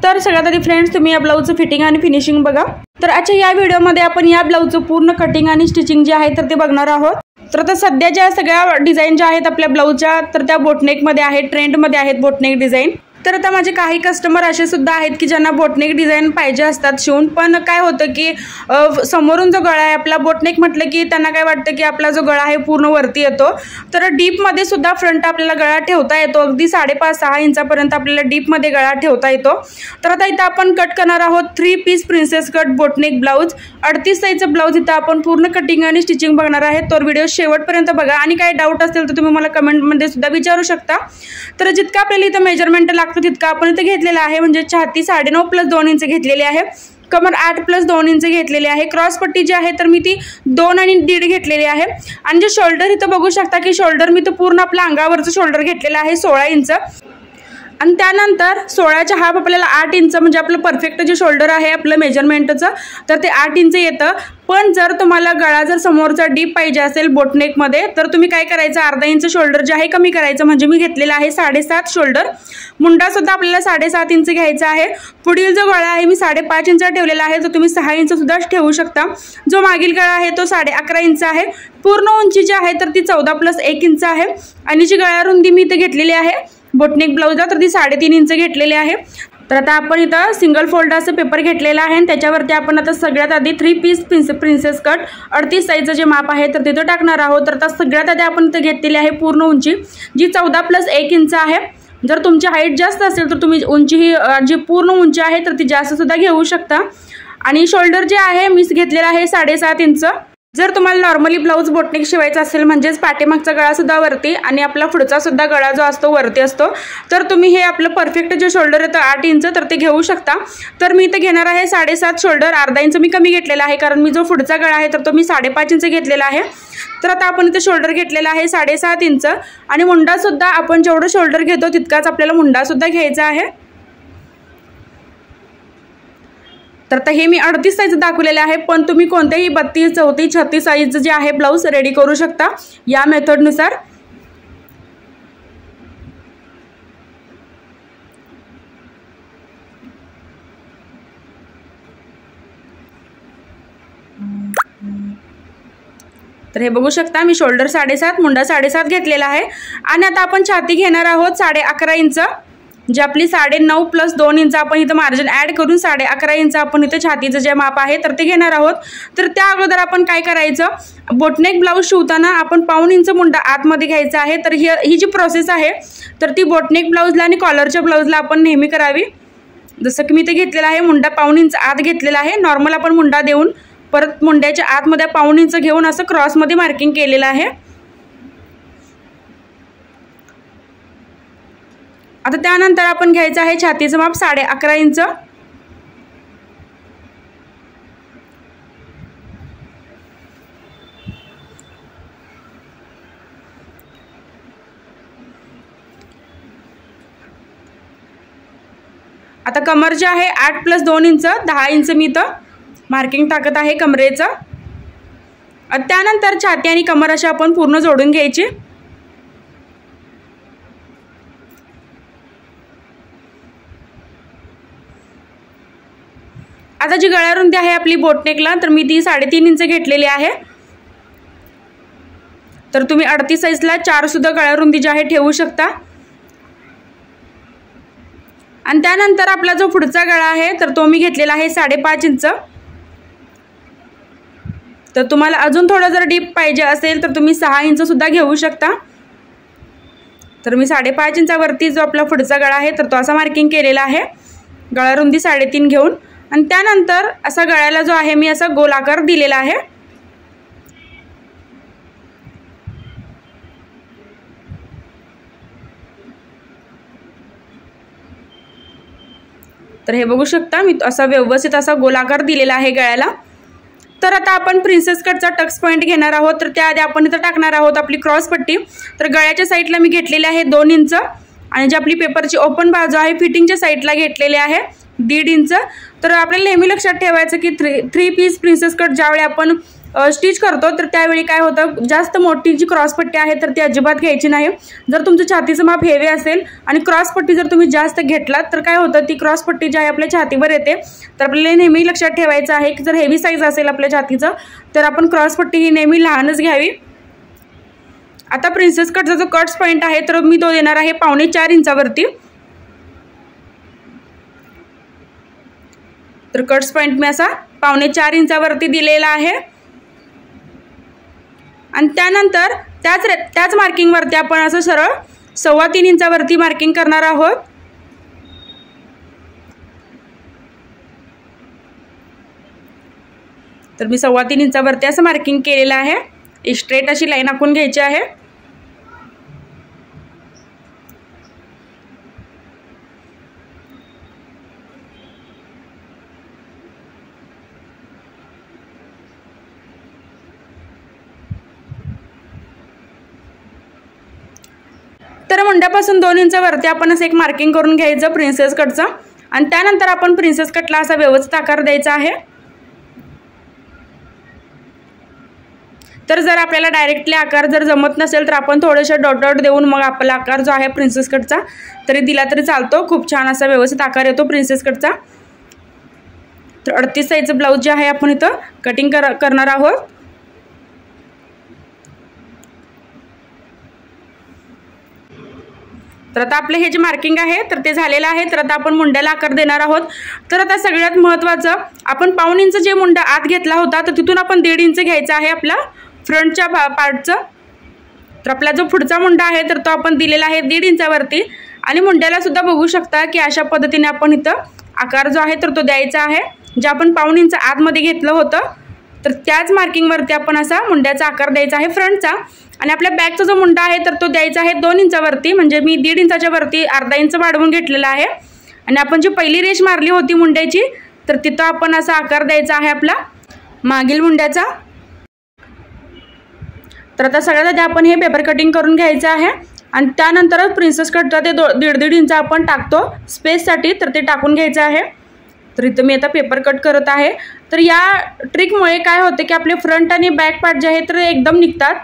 तर सगळ्यात आधी फ्रेंड्स तुम्ही या ब्लाऊजचं फिटिंग आणि फिनिशिंग बघा। तर आजच्या या व्हिडिओमध्ये आपण या ब्लाऊजचं पूर्ण कटिंग आणि स्टिचिंग जे आहे तर ते बघणार आहोत। तर आता सध्या ज्या सगळ्या डिझाईन ज्या आहेत आपल्या ब्लाऊजच्या तर त्या बोटनेक मध्ये आहेत, ट्रेंड मध्ये आहेत बोटनेक डिझाईन। तर आता माझे काही कस्टमर असे सुद्धा आहेत की ज्यांना बोटनेक डिझाईन पाहिजे असतात शिवून, पण काय होतं की समोरून जो गळा आहे आपला बोटनेक म्हटलं की त्यांना काय वाटतं की आपला जो गळा आहे पूर्ण वरती येतो। तर डीप मध्ये सुद्धा फ्रंट आपल्याला गळा ठेवता येतो, अगदी 5.5-6 इंचापर्यंत आपल्याला डीप मध्ये गळा ठेवता येतो। तर आता इथं आपण कट करणार आहोत 3 piece princess cut boat neck blouse. 38 साईजचं ब्लाऊज इथं आपण पूर्ण कटिंग आणि स्टिचिंग बघणार आहे। तर व्हिडिओ शेवटपर्यंत बघा आणि काही डाऊट असेल तर तुम्ही मला कमेंटमध्ये सुद्धा विचारू शकता। तर जितका आपल्याला इथं मेजरमेंट तितका आपण इथे घेतलेला आहे, म्हणजे छाती 9.5 + 2 इंच घेतलेली आहे, कमर 8 + 2 इंच घेतलेली आहे, क्रॉस पट्टी जी आहे तर मी ती 2 आणि 1.5 घेतलेली आहे। आणि जे शोल्डर इथं बघू शकता की शोल्डर मी तर पूर्ण आपल्या अंगावरचं शोल्डर घेतलेलं आहे 16 इंच। आणि त्यानंतर 16च्या हाफ आपल्याला 8 इंच, म्हणजे आपलं परफेक्ट जे शोल्डर आहे आपलं मेजरमेंटचं तर ते 8 इंच येतं। पण जर तुम्हाला गळा जर समोरचा डीप पाहिजे असेल बोटनेकमध्ये तर तुम्ही काय करायचं, अर्धा इंच शोल्डर जे आहे कमी करायचं, म्हणजे मी घेतलेला आहे 7.5 शोल्डर। मुंडा सुद्धा आपल्याला 7.5 इंच घ्यायचा आहे। पुढील जो गळा आहे मी 5.5 इंच ठेवलेला आहे, तर तुम्ही 6 इंच सुद्धा ठेवू शकता। जो मागील गळा आहे तो 11.5 इंच आहे। पूर्ण उंची जी आहे तर ती 14 + 1 इंच आहे। आणि जी गळा रुंदी मी इथे घेतलेली आहे बोटनेक ब्लाऊजला तर ती 3.5 इंच घेतलेली आहे। तर आता आपण इथं सिंगल फोल्ड असं पेपर घेतलेला आहे आणि त्याच्यावरती आपण आता सगळ्यात आधी 3 पीस प्रिन्सेस कट 38 साईजचं जे माप आहे तर तिथं टाकणार आहोत। तर आता सगळ्यात आधी आपण इथं घेतलेली आहे पूर्ण उंची जी 14 + 1 इंच आहे। जर तुमची हाईट जास्त असेल तर तुम्ही उंची ही जी पूर्ण उंची आहे तर ती जास्त सुद्धा घेऊ शकता। आणि शोल्डर जे आहे मी घेतलेला आहे 7.5 इंच। जर तुम्हाला नॉर्मली ब्लाऊज बोटनेक शिवायचा असेल, म्हणजेच पाठीमागचा गळा सुद्धा वरती आणि आपला पुढचा सुद्धा गळा जो असतो वरती असतो, तर तुम्ही हे आपलं परफेक्ट जे शोल्डर येतं 8 इंच तर ते घेऊ शकता। तर मी इथे घेणार आहे 7.5 शोल्डर, अर्धा इंच मी कमी घेतलेला आहे कारण मी जो पुढचा गळा आहे तर तो मी 5.5 इंच घेतलेला आहे। तर आता आपण इथे शोल्डर घेतलेला आहे 7.5 इंच आणि मुंडा सुद्धा आपण जेवढं शोल्डर घेतो तितकाच आपल्याला मुंडा सुद्धा घ्यायचा आहे। तर आता हे मी 38 साईज दाखवलेले आहे, पण तुम्ही कोणत्याही 32, 34, 36 साईज जे आहे ब्लाऊज रेडी करू शकता या मेथडनुसार। तर हे बघू शकता मी शोल्डर 7.5 मुंडा 7.5 घेतलेला आहे। आणि आता आपण छाती घेणार आहोत 11.5 इंच, जे आपली 9.5 + 2 इंच आपण इथं मार्जिन ॲड करून 11.5 इंच आपण इथं छातीचं जे माप आहे तर ते घेणार आहोत। तर त्या अगोदर आपण काय करायचं, बोटनेक ब्लाऊज शिवताना आपण 1.5 इंच मुंडा आतमध्ये घ्यायचा आहे। तर ही जी प्रोसेस आहे तर ती बोटनेक ब्लाऊजला आणि कॉलरच्या ब्लाऊजला आपण नेहमी करावी। जसं की मी इथे घेतलेला आहे मुंडा 1.5 इंच आत घेतलेला आहे, नॉर्मल आपण मुंडा देऊन परत मुंड्याच्या आतमध्ये 1.5 इंच घेऊन असं क्रॉसमध्ये मार्किंग केलेलं आहे। आता त्यानंतर आपण घ्यायचं आहे छातीचं माप 11.5 इंच। आता कमर जे आहे 8 + 2 इंच, 10 इंच मी इथं मार्किंग टाकत आहे कमरेचं। त्यानंतर छाती आणि कमर अशी आपण पूर्ण जोडून घ्यायची। आता जी गळा रुंदी आहे आपली बोटनेकला तर मी ती 3.5 इंच घेतलेली आहे। तर तुम्ही 38 साईजला 4 सुद्धा गळा रुंदी जी आहे ठेवू शकता। आणि त्यानंतर आपला जो पुढचा गळा आहे तर तो मी घेतलेला आहे 5.5 इंच। तर तुम्हाला अजून थोडं जर डीप पाहिजे असेल तर तुम्ही 6 इंच सुद्धा घेऊ शकता। तर मी 5.5 इंचावरती जो आपला पुढचा गळा आहे तर तो असा मार्किंग केलेला आहे, गळा रुंदी 3.5 घेऊन। आणि त्यानंतर असा गळ्याला जो आहे मी असा गोल आकार दिलेला आहे। तर हे बघू शकता मी असा व्यवस्थित असा गोलाकार दिलेला आहे गळ्याला। तर आता आपण प्रिन्सेस कटचा टक्स पॉइंट घेणार आहोत। तर त्याआधी आपण इथं टाकणार आहोत आपली क्रॉस पट्टी। तर गळ्याच्या साईडला मी घेतलेली आहे 2 इंच आणि जी आपली पेपरची ओपन बाजू आहे फिटिंगच्या साईडला घेतलेली आहे 1.5 इंच। तर आपल्याला नेहमी लक्षात ठेवायचं की 3 पीस प्रिन्सेस कट ज्यावेळी आपण स्टिच करतो तर त्यावेळी काय होतं, जास्त मोठी जी क्रॉसपट्टी आहे तर ती अजिबात घ्यायची नाही। जर तुमचं छातीचं माप हेवी असेल आणि क्रॉसपट्टी जर तुम्ही जास्त घेतलात तर काय होतं, ती क्रॉसपट्टी जी आहे आपल्या छातीवर येते। तर आपल्याला नेहमी लक्षात ठेवायचं आहे की जर हेवी साईज असेल आपल्या छातीचं तर आपण क्रॉसपट्टी ही नेहमी लहानच घ्यावी। आता प्रिन्सेस कटचा जो कट्स पॉईंट आहे तर मी तो देणार आहे 4.5 इंचावरती। तर कट्स पॉईंट मी असा 4.5 इंचावरती दिलेला आहे आणि त्यानंतर त्याच मार्किंगवरती आपण असं सरळ 3.25 इंचावरती मार्किंग करणार आहोत। तर मी 3.25 इंचावरती असं मार्किंग केलेलं आहे। एक स्ट्रेट अशी लाईन आखून घ्यायची आहे। तर मुंड्यापासून 2 इंचावरती आपण असं एक मार्किंग करून घ्यायचं प्रिन्सेस कटचा आणि त्यानंतर आपण प्रिन्सेस कटला असा व्यवस्थित आकार द्यायचा आहे। तर जर आपल्याला डायरेक्टली आकार जर जमत नसेल तर आपण थोडेसे डॉट डॉट देऊन मग आपला आकार जो आहे प्रिन्सेस कटचा तरी दिला तरी चालतो। खूप छान असा व्यवस्थित आकार येतो प्रिन्सेस कटचा। तर 38 साईजचं ब्लाऊज जे आहे आपण इथं कटिंग करणार आहोत। तर आता आपले हे जे मार्किंग आहे तर ते झालेलं आहे। तर आता आपण मुंड्याला आकार देणार आहोत। तर आता सगळ्यात महत्त्वाचं, आपण 1.5 इंच जे मुंडा आत घेतला होता तर तिथून आपण 1.5 इंच घ्यायचा आहे आपला फ्रंटच्या पार्टचं। तर आपला जो पुढचा मुंडा आहे तर तो आपण दिलेला आहे 1.5 इंचावरती आणि मुंड्याला सुद्धा बघू शकता की अशा पद्धतीने आपण इथं आकार जो आहे तर तो द्यायचा आहे। जे आपण 1.5 इंच आतमध्ये घेतलं होतं तर त्याच मार्किंगवरती आपण असा मुंड्याचा आकार द्यायचा आहे फ्रंटचा आणि आपल्या बॅकचा जो मुंडा आहे तर तो द्यायचा आहे 2 इंचावरती, म्हणजे मी 1.5 इंचाच्या वरती अर्धा इंच वाढवून घेतलेला आहे आणि आपण जी पहिली रेष मारली होती मुंड्याची तर तिथं आपण असा आकार द्यायचा आहे आपला मागील मुंड्याचा। तर आता सगळ्यात आधी आपण हे पेपर कटिंग करून घ्यायचं आहे आणि त्यानंतरच प्रिन्सेस कटचा ते 1.5 इंच आपण टाकतो स्पेससाठी तर ते टाकून घ्यायचं आहे। तर इथं मी आता पेपर कट करत आहे। तर या ट्रिकमुळे काय होते की आपले फ्रंट आणि बॅक पार्ट जे आहे तर एकदम निघतात,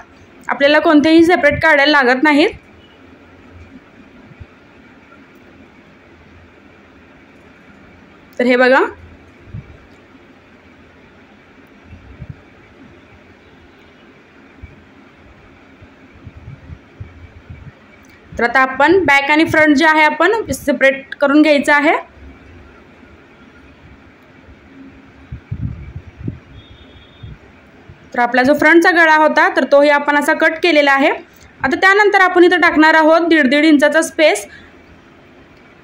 आपल्याला कोणतेही सेपरेट काढायला लागत नाहीत। तर हे बघा, तर आता आपण बॅक आणि फ्रंट जे आहे आपण सेपरेट करून घ्यायचं आहे। तर आपला जो फ्रंटचा गळा होता तर तोही आपण असा कट केलेला आहे। आता त्यानंतर आपण इथं टाकणार आहोत 1.5 इंचाचा स्पेस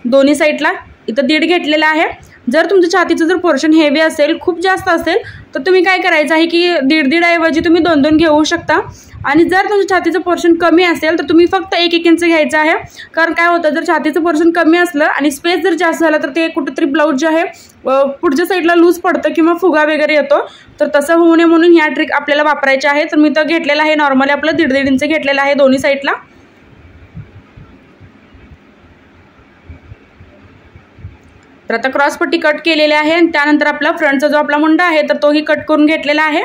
दोन्ही साईडला, इथं 1.5 घेतलेला आहे। जर तुमच्या छातीचं जर पोर्शन हेवी असेल, खूप जास्त असेल तर तुम्ही काय करायचं आहे की 1.5 ऐवजी तुम्ही 2 घेऊ शकता आणि जर तुमच्या छातीचं पोर्शन कमी असेल तर तुम्ही फक्त 1 इंच घ्यायचं आहे। कारण काय होतं, जर छातीचं पोर्शन कमी असलं आणि स्पेस जर जास्त झाला तर ते कुठेतरी ब्लाऊज जे आहे पुढच्या साईडला लूज पडतं किंवा फुगा वगैरे येतो। तर तसं होऊ नये म्हणून ह्या ट्रिक आपल्याला वापरायची आहे। तर मी तर घेतलेला आहे नॉर्मली आपलं 1.5 इंच घेतलेला आहे दोन्ही साईडला। तर आता क्रॉसपट्टी कट केलेली आहे आणि त्यानंतर आपला फ्रंटचा जो आपला मुंडा आहे तर तोही कट करून घेतलेला आहे।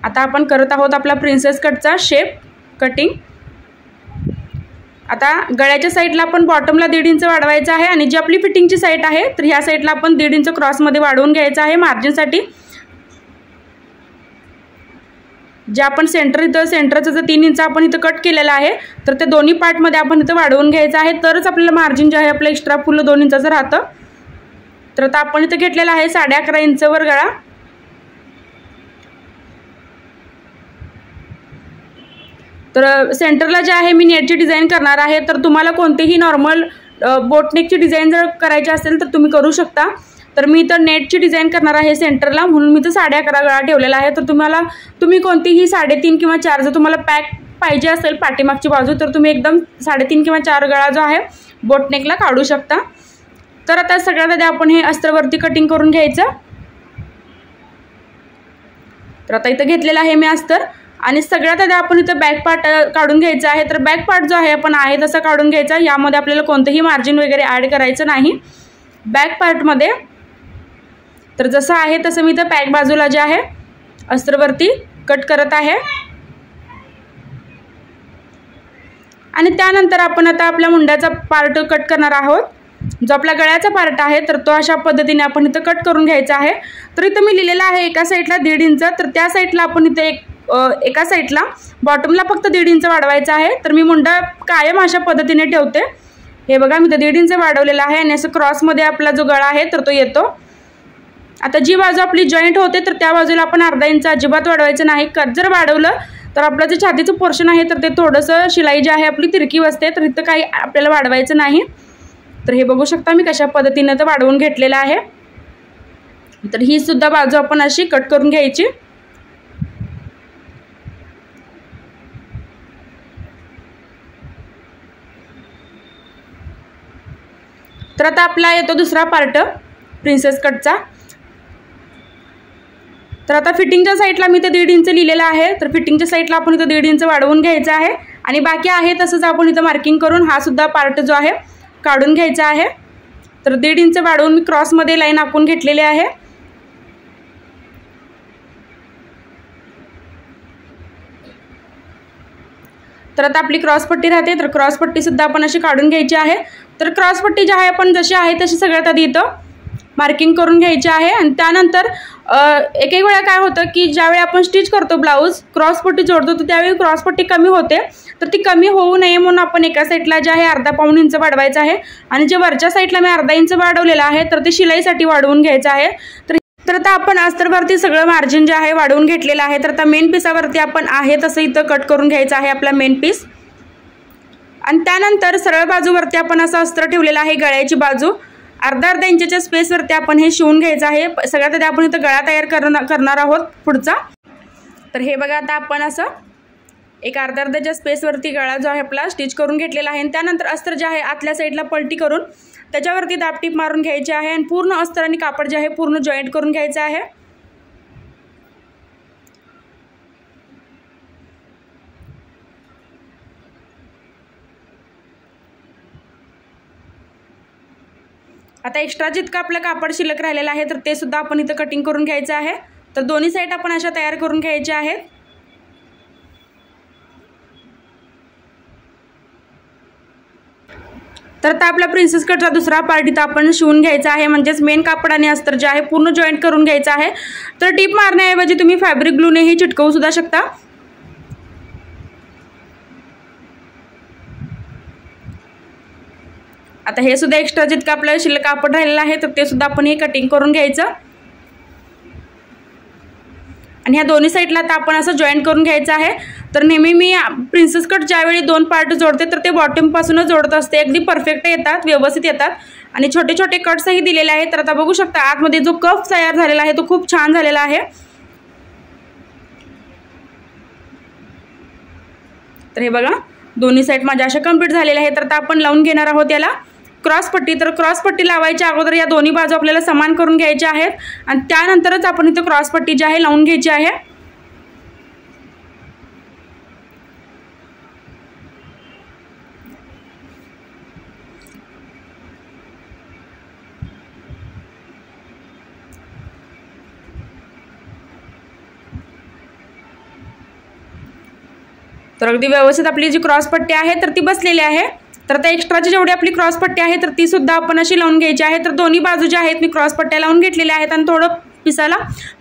आता आपण करत आहोत आपला प्रिन्सेस कटचा शेप कटिंग। आता गळ्याच्या साईडला आपण बॉटमला 1.5 इंच वाढवायचं आहे आणि जी आपली फिटिंगची साईड आहे तर ह्या साईडला आपण 1.5 इंच क्रॉसमध्ये वाढवून घ्यायचं आहे मार्जिनसाठी। जे आपण सेंटरचं जे 3 इंच आपण इथं कट केलेलं आहे तर ते दोन्ही पार्टमध्ये आपण इथं वाढवून घ्यायचं आहे, तरच आपल्याला मार्जिन जे आहे आपलं एक्स्ट्रा फुल 2 इंचाचं राहतं। तर आता आपण इथं घेतलेला आहे 11.5 इंचवर गळा। तर सेंटरला जे आहे मी नेटची डिझाईन करणार आहे। तर तुम्हाला कोणतेही नॉर्मल बोटनेकची डिझाईन जर करायची असेल तर तुम्ही करू शकता। तर मी तर नेटची डिझाईन करणार आहे सेंटरला, म्हणून मी तर 11.5 गळा ठेवलेला आहे। तर तुम्ही कोणतीही 3.5 किंवा 4 जर तुम्हाला पॅक पाहिजे असेल पाठीमागची बाजू तर तुम्ही एकदम 3.5 किंवा 4 गळा जो आहे बोटनेकला काढू शकता। तर आता सगळ्यात आधी आपण हे अस्तरवरती कटिंग करून घ्यायचं। तर आता इथं घेतलेलं आहे मी अस्तर आणि सगळ्यात आधी आपण इथं बॅक पार्ट काढून घ्यायचा आहे। तर बॅक पार्ट जो आहे आपण आहे तसा काढून घ्यायचा, यामध्ये आपल्याला कोणतेही मार्जिन वगैरे ॲड करायचं नाही बॅक पार्टमध्ये। तर जसं आहे तसं मी इथं पॅक बाजूला जे आहे अस्तरवरती कट करत आहे। आणि त्यानंतर आपण आता आपल्या मुंड्याचा पार्ट कट करणार आहोत। जो आपला गळ्याचा पार्ट आहे तर तो अशा पद्धतीने आपण इथं कट करून घ्यायचा आहे। तर इथं मी लिहिलेलं आहे एका साईडला 1.5 इंच, तर त्या साईडला आपण इथे एका साईडला बॉटमला फक्त 1.5 इंच वाढवायचं आहे। तर मी मुंडा कायम अशा पद्धतीने ठेवते। हे बघा मी तर 1.5 इंच वाढवलेला आहे आणि असं क्रॉसमध्ये आपला जो गळा आहे तर तो येतो। आता जी बाजू आपली जॉईंट होते तर त्या बाजूला आपण 1/2 इंच अजिबात वाढवायचं नाही। जर वाढवलं तर आपलं जे छातीचं पोर्शन आहे तर ते थोडंसं शिलाई जी आहे आपली तिरकी बसते, तर इथं काही आपल्याला वाढवायचं नाही। तर हे बघू शकता मी कशा पद्धतीने तर वाढवून घेतलेलं आहे। तर ही सुद्धा बाजू आपण अशी कट करून घ्यायची। तर आता आपला येतो दुसरा पार्ट प्रिन्सेस कटचा। तर आता फिटिंगच्या साईडला मी ते 1.5 इंच लिहिलेलं आहे। तर फिटिंगच्या साईडला आपण इथं 1.5 इंच वाढवून घ्यायचं आहे आणि बाकी आहे तसंच आपण इथं मार्किंग करून हा सुद्धा पार्ट जो आहे काढून घ्यायचा आहे। तर 1.5 इंच वाढवून मी क्रॉसमध्ये लाईन आखून घेतलेली आहे। तर आता आपली क्रॉस पट्टी राहते, तर क्रॉस पट्टी सुद्धा आपण अशी काढून घ्यायची आहे। तर क्रॉस पट्टी जी आहे आपण जशी आहे तशी सगळ्यात आधी इथं मार्किंग करून घ्यायची आहे। आणि त्यानंतर एक एक वेळा काय होतं की ज्यावेळी आपण स्टिच करतो ब्लाऊज क्रॉस पट्टी जोडतो तर त्यावेळी क्रॉस पट्टी कमी होते, तर ती कमी होऊ नये म्हणून आपण एका साईडला जे आहे 1/2 इंच वाढवायचं आहे आणि जे वरच्या साईडला मी 1/2 इंच वाढवलेलं आहे तर ते शिलाईसाठी वाढवून घ्यायचं आहे। तर आता आपण अस्तरवरती सगळं मार्जिन जे आहे वाढवून घेतलेलं आहे। तर आता मेन पीसावरती आपण आहे तसं इथं कट करून घ्यायचं आहे आपला मेन पीस। आणि त्यानंतर सरळ बाजूवरती आपण असं अस्तर ठेवलेलं आहे गळ्याची बाजू 1/2 इंचच्या स्पेसवरती आपण हे शिवून घ्यायचं आहे। सगळ्यात आधी आपण इथं गळा तयार करणार आहोत पुढचा। तर हे बघा आता आपण असं एक 1/2 स्पेसवरती गळा जो आहे आपला स्टिच करून घेतलेला आहे। आणि त्यानंतर अस्तर जे आहे आतल्या साईडला पलटी करून त्याच्यावरती दाबटीप मारून घ्यायची आहे आणि पूर्ण अस्तर आणि कापड जे आहे पूर्ण जॉईंट करून घ्यायचं आहे। आता एक्स्ट्रा जितकं आपलं कापड शिल्लक राहिलेलं आहे तर ते सुद्धा आपण इथं कटिंग करून घ्यायचं आहे। तर दोन्ही साईड आपण अशा तयार करून घ्यायच्या आहेत। तर आता आपला प्रिन्सेस कटचा दुसरा पार्ट इथं आपण शिवून घ्यायचा आहे, म्हणजेच मेन कापड आणि अस्तर जे आहे पूर्ण जॉईंट करून घ्यायचं आहे। तर टीप मारण्याऐवजी तुम्ही फॅब्रिक ग्लूनेही चिटकवू सुद्धा शकता। आता हे सुद्धा एक्स्ट्रा जितकं आपलं शिल्लक कापड राहिलेलं आहे तर ते सुद्धा आपण हे कटिंग करून घ्यायचं आणि ह्या दोन्ही साईडला आता आपण असं जॉईंट करून घ्यायचं आहे। तर नेहमी मी प्रिन्सेस कट ज्यावेळी 2 पार्ट जोडते तर ते बॉटमपासूनच जोडत असते, अगदी परफेक्ट येतात, व्यवस्थित येतात आणि छोटे छोटे कट्सही दिलेले आहेत। तर आता बघू शकता आतमध्ये जो कफ तयार झालेला आहे तो खूप छान झालेला आहे। तर हे बघा दोन्ही साईड माझ्या अशा कंप्लीट झालेल्या आहेत। तर आता आपण लावून घेणार आहोत याला क्रॉस पट्टी। तर क्रॉस पट्टी लावायच्या अगोदर या दोन्ही बाजू आपल्याला समान करून घ्यायच्या आहेत आणि त्यानंतरच आपण इथे क्रॉस पट्टी जी आहे लावून घ्यायची आहे। तर अगदी व्यवस्थित आपली जी क्रॉस पट्टी आहे तर ती बसलेली आहे। तर आता एक्स्ट्राची जेवढी आपली क्रॉस पट्टी आहे तर ती सुद्धा आपण अशी लावून घ्यायची आहे। तर दोन्ही बाजू ज्या आहेत मी क्रॉस पट्ट्या लावून घेतलेल्या आहेत आणि थोडं पिसाला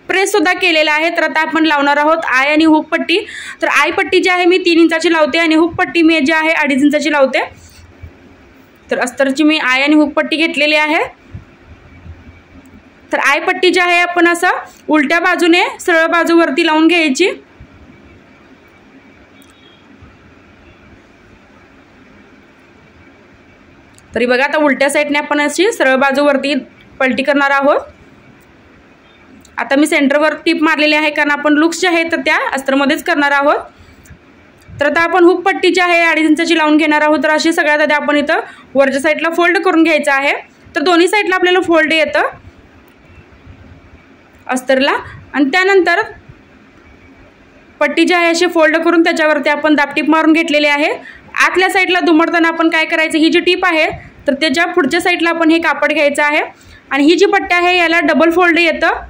प्रेस सुद्धा केलेला आहे। तर आता आपण लावणार आहोत आय आणि हुक पट्टी। तर आय पट्टी जी आहे मी 3 इंचाची लावते आणि हुक पट्टी मी जी आहे 2.5 इंचाची लावते। तर अस्तरची मी आय आणि हुक पट्टी घेतलेली आहे। तर आय पट्टी जी आहे आपण असं उलट्या बाजूने सरळ बाजूवरती लावून घ्यायची। तरी बघा आता उलट्या साईडने आपण अशी सरळ बाजूवरती पलटी करणार आहोत। आता मी सेंटरवर टिप मारलेली आहे कारण आपण लुक्स जे आहेत तर त्या अस्तरमध्येच करणार आहोत। तर आता आपण हुक पट्टी जी आहे 2.5 इंचाची लावून घेणार आहोत। तर अशी सगळ्यात आधी आपण इथं वरच्या साईडला फोल्ड करून घ्यायचं आहे। तर दोन्ही साईडला आपल्याला फोल्ड येतं अस्तरला आणि त्यानंतर पट्टी जी आहे अशी फोल्ड करून त्याच्यावरती आपण दाबटीप मारून घेतलेली आहे। आतल्या साईडला दुमडताना आपण काय करायचं, ही जी टीप आहे तर त्याच्या पुढच्या साईडला आपण हे कापड घ्यायचं आहे आणि ही जी पट्टी आहे याला डबल फोल्ड येतं।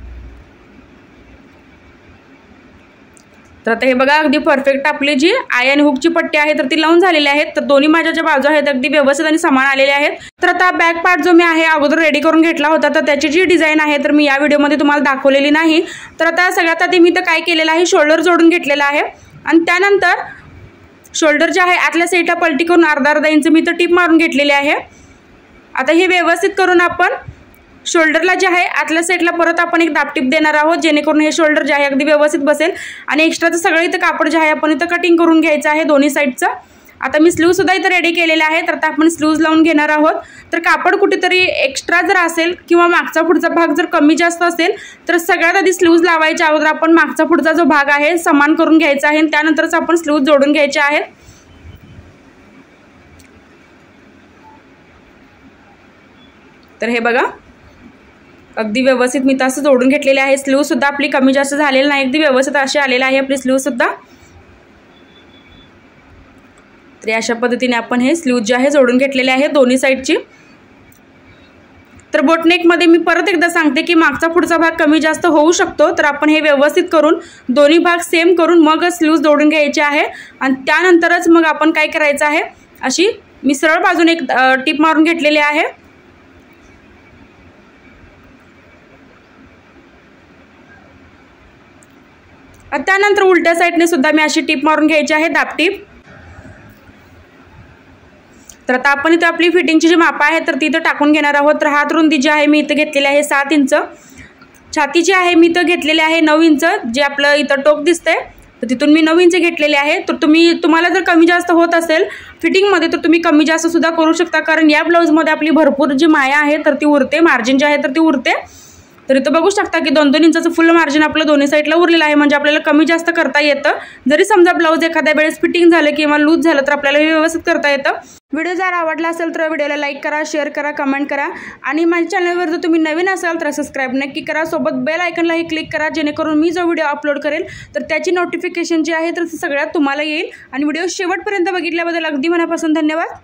तर आता हे बघा अगदी परफेक्ट आपली जी आय आणि हुकची पट्टी आहे तर ती लावून झालेली आहे। तर दोन्ही माझ्या ज्या बाजू आहेत अगदी व्यवस्थित आणि समान आलेले आहेत। तर आता बॅक पार्ट जो मी आहे अगोदर रेडी करून घेतला होता तर त्याची जी डिझाईन आहे तर मी या व्हिडिओमध्ये तुम्हाला दाखवलेली नाही। तर आता सगळ्यात आधी मी तर काय केलेलं आहे, शोल्डर जोडून घेतलेला आहे आणि त्यानंतर शोल्डर जे आहे आतल्या साईडला पलटी करून अर्धा इंच मी तर टिप मारून घेतलेली आहे। आता हे व्यवस्थित करून आपण शोल्डरला जे आहे आतल्या साईडला परत आपण एक दाबटीप देणार आहोत, जेणेकरून हे शोल्डर जे आहे अगदी व्यवस्थित बसेल आणि एक्स्ट्राचं सगळं इथं कापड जे आहे आपण इथं कटिंग करून घ्यायचं आहे दोन्ही साईडचं। आता मी स्लीव सुद्धा इथं रेडी केलेले आहे, तर आता आपण स्लीव्ज लावून घेणार आहोत। तर कापड कुठेतरी एक्स्ट्रा जर असेल किंवा मागचा पुढचा भाग जर कमी जास्त असेल तर सगळ्यात आधी स्लीव्ज लावायच्या अगोदर आपण मागचा पुढचा जो भाग आहे समान करून घ्यायचा आहे आणि त्यानंतरच आपण स्लीव्ज जोडून घ्यायचे आहेत। तर हे बघा अगदी व्यवस्थित मी तसं जोडून घेतलेले आहे। स्लीव सुद्धा आपली कमी जास्त झालेली नाही, अगदी व्यवस्थित अशी आलेली आहे आपली स्लीव सुद्धा। तर अशा पद्धतीने आपण हे स्लीव जे आहे जोडून घेतलेले आहे दोन्ही साईडची। तर बोटनेक मध्ये मी परत एकदा सांगते की मागचा पुढचा भाग कमी जास्त होऊ शकतो, तर आपण हे व्यवस्थित करून दोन्ही भाग सेम करून मग स्लीव जोडून घ्यायचे आहे आणि त्यानंतरच मग आपण काय करायचं आहे, अशी मी सरळ बाजूने एक टिप मारून घेतलेली आहे। त्यानंतर उलट्या साईडने सुद्धा मी अशी टिप मारून घ्यायची आहे, दाबटीप। तर आता आपण इथं आपली फिटिंगची जी माप आहे तर ती इथं टाकून घेणार आहोत। तर हात रुंदी जी आहे मी इथं घेतलेली आहे 7 इंच, छाती जी आहे मी इथं घेतलेली आहे 9 इंच, जे आपलं इथं टोक दिसतंय तर तिथून मी 9 इंच घेतलेले आहे। तर तुम्हाला जर कमी जास्त होत असेल फिटिंगमध्ये तर तुम्ही कमी जास्त सुद्धा करू शकता, कारण या ब्लाऊजमध्ये आपली भरपूर जी माया आहे तर ती उरते, मार्जिन जे आहे तर ती उरते। तर इथं बघू शकता की 2-2 इंचाचं फुल मार्जिन आपलं दोन्ही साईडला उरलेलं आहे, म्हणजे आपल्याला कमी जास्त करता येतं। जरी समजा ब्लाऊज एखाद्या वेळेस फिटिंग झालं किंवा लूज झालं तर आपल्याला व्यवस्थित करता येतं। व्हिडिओ जर आवडला असेल तर व्हिडिओला लाईक करा, शेअर करा, कमेंट करा आणि माझ्या चॅनलवर जर तुम्ही नवीन असाल तर सबस्क्राईब नक्की करा, सोबत बेल आयकॉनलाही क्लिक करा, जेणेकरून मी जो व्हिडिओ अपलोड करेल तर त्याची नोटिफिकेशन जी आहे तर सगळ्यात तुम्हाला येईल। आणि व्हिडिओ शेवटपर्यंत बघितल्याबद्दल अगदी मनापासून धन्यवाद।